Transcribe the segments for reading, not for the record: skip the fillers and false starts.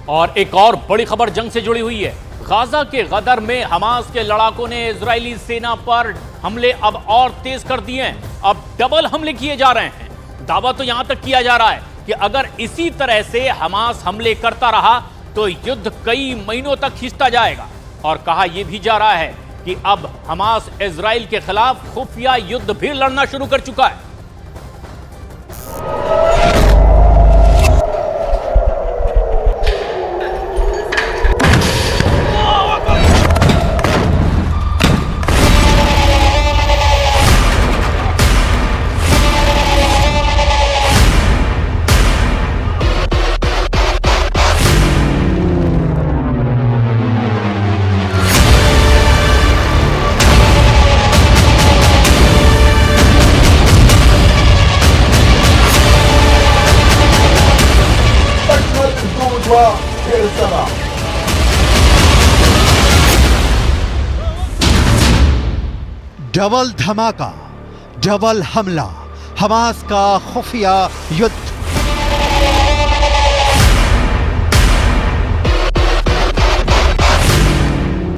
और एक और बड़ी खबर जंग से जुड़ी हुई है। गाजा के गदर में हमास के लड़ाकों ने इजरायली सेना पर हमले अब और तेज कर दिए हैं। अब डबल हमले किए जा रहे हैं। दावा तो यहां तक किया जा रहा है कि अगर इसी तरह से हमास हमले करता रहा तो युद्ध कई महीनों तक खींचता जाएगा। और कहा यह भी जा रहा है कि अब हमास इजराइल के खिलाफ खुफिया युद्ध भी लड़ना शुरू कर चुका है। डबल धमाका, डबल हमला, हमास का खुफिया युद्ध।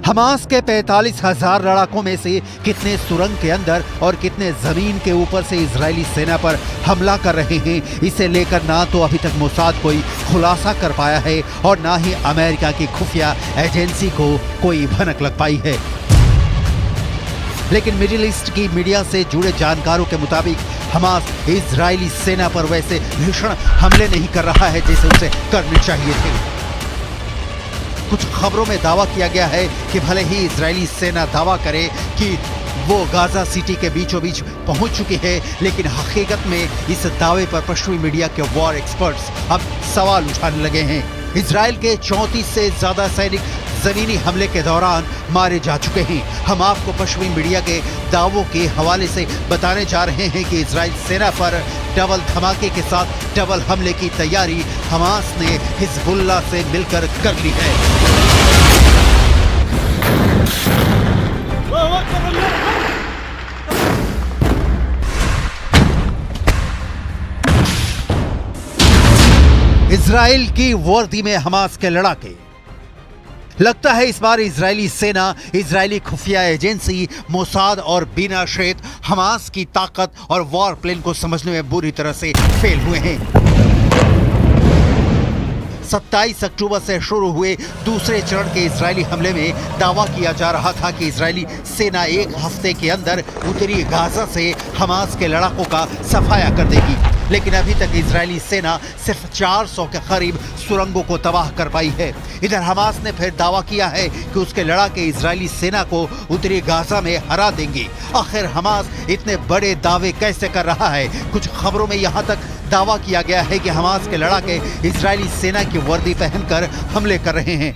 हमास के 45,000 लड़ाकों में से कितने सुरंग के अंदर और कितने जमीन के ऊपर से इजरायली सेना पर हमला कर रहे हैं, इसे लेकर ना तो अभी तक मोसाद कोई खुलासा कर पाया है और ना ही अमेरिका की खुफिया एजेंसी को कोई भनक लग पाई है। लेकिन मिडिल ईस्ट की मीडिया से जुड़े जानकारों के मुताबिक हमास इजरायली सेना पर वैसे भीषण हमले नहीं कर रहा है जैसे उसे करने चाहिए थे। कुछ खबरों में दावा किया गया है कि भले ही इजरायली सेना दावा करे कि वो गाजा सिटी के बीचों बीच पहुंच चुकी है, लेकिन हकीकत में इस दावे पर पश्चिमी मीडिया के वॉर एक्सपर्ट्स अब सवाल उठाने लगे हैं। इजराइल के 34 से ज्यादा सैनिक जमीनी हमले के दौरान मारे जा चुके हैं। हम आपको पश्चिमी मीडिया के दावों के हवाले से बताने जा रहे हैं कि इजराइल सेना पर डबल धमाके के साथ डबल हमले की तैयारी हमास ने हिजबुल्लाह से मिलकर कर ली है। इजराइल की वर्दी में हमास के लड़ाके। लगता है इस बार इजरायली सेना, इजरायली खुफिया एजेंसी मोसाद और बीना शेत हमास की ताकत और वॉर प्लान को समझने में बुरी तरह से फेल हुए हैं। 27 अक्टूबर से शुरू हुए दूसरे चरण के इजरायली हमले में दावा किया जा रहा था कि इजरायली सेना एक हफ्ते के अंदर उत्तरी गाजा से हमास के लड़ाकों का सफाया कर देगी, लेकिन अभी तक इजरायली सेना सिर्फ 400 के करीब सुरंगों को तबाह कर पाई है। इधर हमास ने फिर दावा किया है कि उसके लड़ाके इजरायली सेना को उत्तरी गाजा में हरा देंगे। आखिर हमास इतने बड़े दावे कैसे कर रहा है? कुछ खबरों में यहाँ तक दावा किया गया है कि हमास के लड़ाके इजरायली सेना की वर्दी पहनकर हमले कर रहे हैं।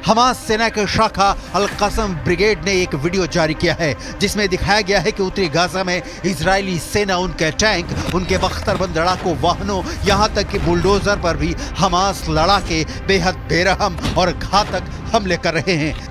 हमास सेना के शाखा अल कसम ब्रिगेड ने एक वीडियो जारी किया है जिसमें दिखाया गया है कि उत्तरी गाजा में इजरायली सेना उनके टैंक, उनके बख्तरबंद लड़ाकू वाहनों, यहां तक कि बुलडोजर पर भी हमास लड़ाके बेहद बेरहम और घातक हमले कर रहे हैं।